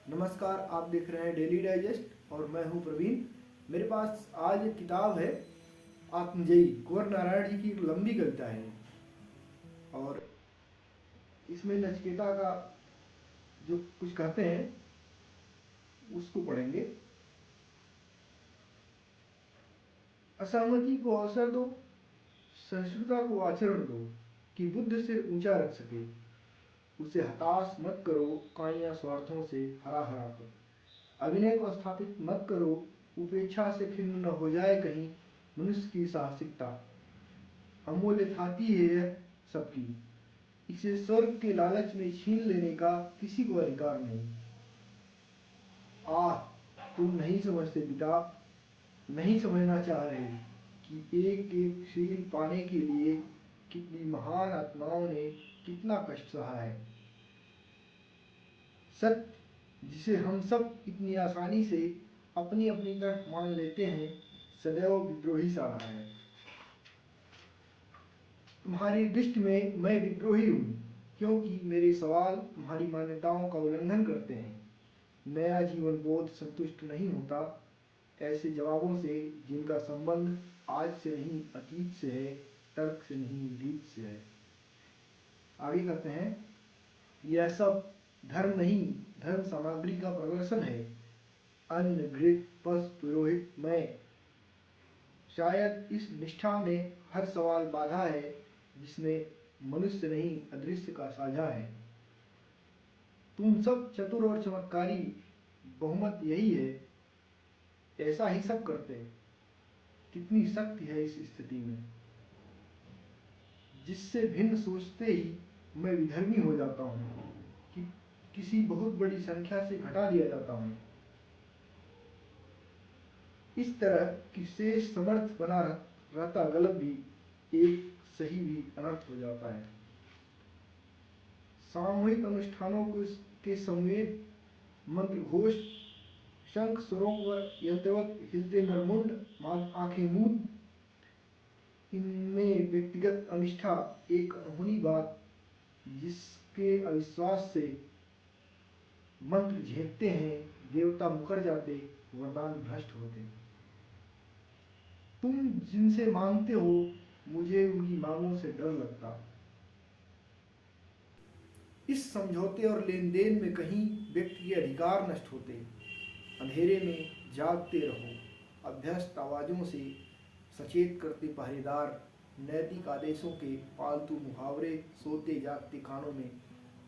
नमस्कार, आप देख रहे हैं डेली डाइजेस्ट और मैं हूं प्रवीण। मेरे पास आज एक किताब है आत्मजयी, कुंवर नारायण जी की एक लंबी कविता है और इसमें नचिकेता का जो कुछ कहते हैं उसको पढ़ेंगे। असहमति को अवसर दो, सहिष्णुता को आचरण दो कि बुद्ध से ऊंचा रख सके। उसे हताश मत करो काइया स्वार्थों से हरा हरा कर। अभिनय को स्थापित मत करो, उपेक्षा से खिन्न न हो जाए कहीं मनुष्य की साहसिकता। अमूल्य थाती है यह सबकी, इसे स्वर्ग के लालच में छीन लेने का किसी को अधिकार नहीं। आह, तुम नहीं समझते पिता, नहीं समझना चाह रहे कि एक एक शील पाने के लिए कितनी महान आत्माओं ने कितना कष्ट सहा है। सत्य जिसे हम सब इतनी आसानी से अपनी अपनी तरफ मान लेते हैं, सदैव विद्रोही सा रहा है। तुम्हारी दृष्टि में मैं विद्रोही हूँ क्योंकि मेरे सवाल तुम्हारी मान्यताओं का उल्लंघन करते हैं। नया जीवन बोध संतुष्ट नहीं होता ऐसे जवाबों से जिनका संबंध आज से नहीं अतीत से है, तर्क से नहीं विवेक से है। आगे कहते हैं, यह सब धर्म नहीं, धर्म सामग्री का प्रदर्शन है। अन्न घृत पशु पुरोहित मैं, शायद इस निष्ठा में हर सवाल बाधा है जिसमें मनुष्य नहीं अदृश्य का साझा है। तुम सब चतुर और चमत्कारी, बहुमत यही है, ऐसा ही सब करते। कितनी शक्ति है इस स्थिति में, जिससे भिन्न सोचते ही मैं विधर्मी हो जाता हूँ कि किसी बहुत बड़ी संख्या से घटा दिया जाता हूँ। इस तरह की शेष समर्थ बना रहता गलत भी एक सही भी अनर्थ हो जाता है। सामूहिक अनुष्ठानों के संवेद मंत्र घोष शंख सरोवर यंत्रवत हिलते नरमुंड आंखें मूंद, इनमें व्यक्तिगत अनिष्ठा एक अनहोनी बात जिसके अविश्वास से मंत्र झेपते हैं, देवता मुकर जाते, वरदान भ्रष्ट होते। तुम जिनसे मांगते हो मुझे उनकी मांगों से डर लगता। इस समझौते और लेन देन में कहीं व्यक्ति के अधिकार नष्ट होते। अंधेरे में जागते रहो, अभ्यस्त आवाजों से सचेत करते पहरेदार, नैतिक आदेशों के पालतू मुहावरे सोते जागते कानों में,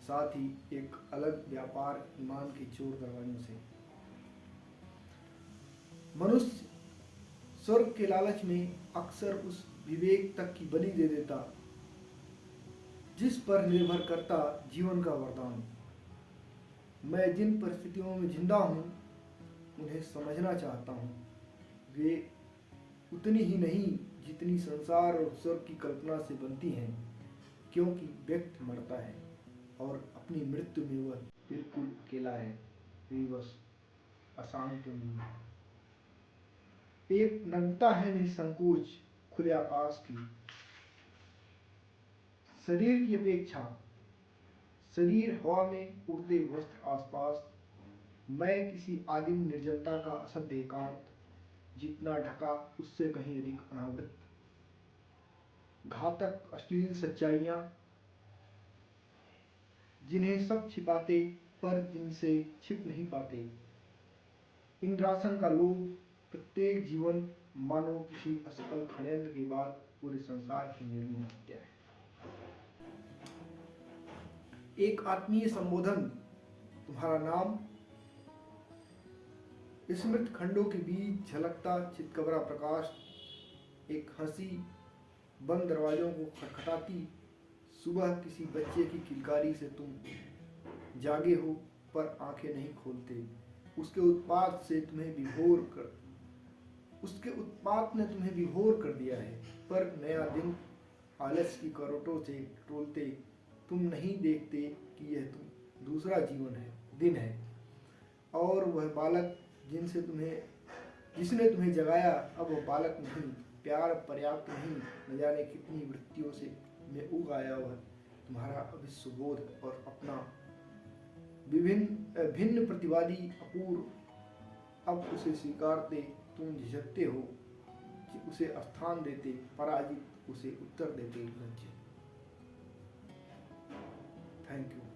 साथ ही एक अलग व्यापार ईमान के चोर दरवाजों से। मनुष्य स्वर्ग के लालच में अक्सर उस विवेक तक की बलि दे देता जिस पर निर्भर करता जीवन का वरदान। मैं जिन परिस्थितियों में जिंदा हूँ उन्हें समझना चाहता हूँ। वे उतनी ही नहीं जितनी संसार और स्वर्ग की कल्पना से बनती हैं, क्योंकि व्यक्ति मरता है और अपनी मृत्यु में वह बिल्कुल अकेला है, विवश, अशांत। एक नग्नता है निसंकोच खुले आकाश की, शरीर की अपेक्षा, शरीर हवा में उड़ते वस्त्र आसपास। मैं किसी आदिम निर्जनता का असत्य एकांत, जितना ढका उससे कहीं अधिक अनावृत। घातक अश्लील सच्चाइयां जिन्हें सब छिपाते पर जिनसे छिप नहीं पाते। इंद्रासन का लोभ, प्रत्येक जीवन मानो किसी असफल षड्यंत्र के बाद पूरे संसार की निर्मम हत्या है। एक आत्मीय संबोधन, तुम्हारा नाम, स्मृत खंडों के बीच झलकता चितकबरा प्रकाश। एक हंसी बंद दरवाजों को खटखटाती। सुबह किसी बच्चे की किलकारी से तुम जागे हो पर आंखें नहीं खोलते। उसके उत्पात ने तुम्हें विभोर कर दिया है, पर नया दिन आलस की करवटों से टोलते तुम नहीं देखते कि यह दूसरा दिन है। और वह बालक जिसने तुम्हें जगाया अब वह बालक नहीं, प्यार पर्याप्त नहीं, न जाने कितनी वृत्तियों से में उग आया वह तुम्हारा अविश्वबोध और अपना विभिन्न भिन्न प्रतिवादी अपूर्व, अब उसे स्वीकारते तुम झिझकते हो, उसे स्थान देते पराजित, उसे उत्तर देते लज्जित। Thank you.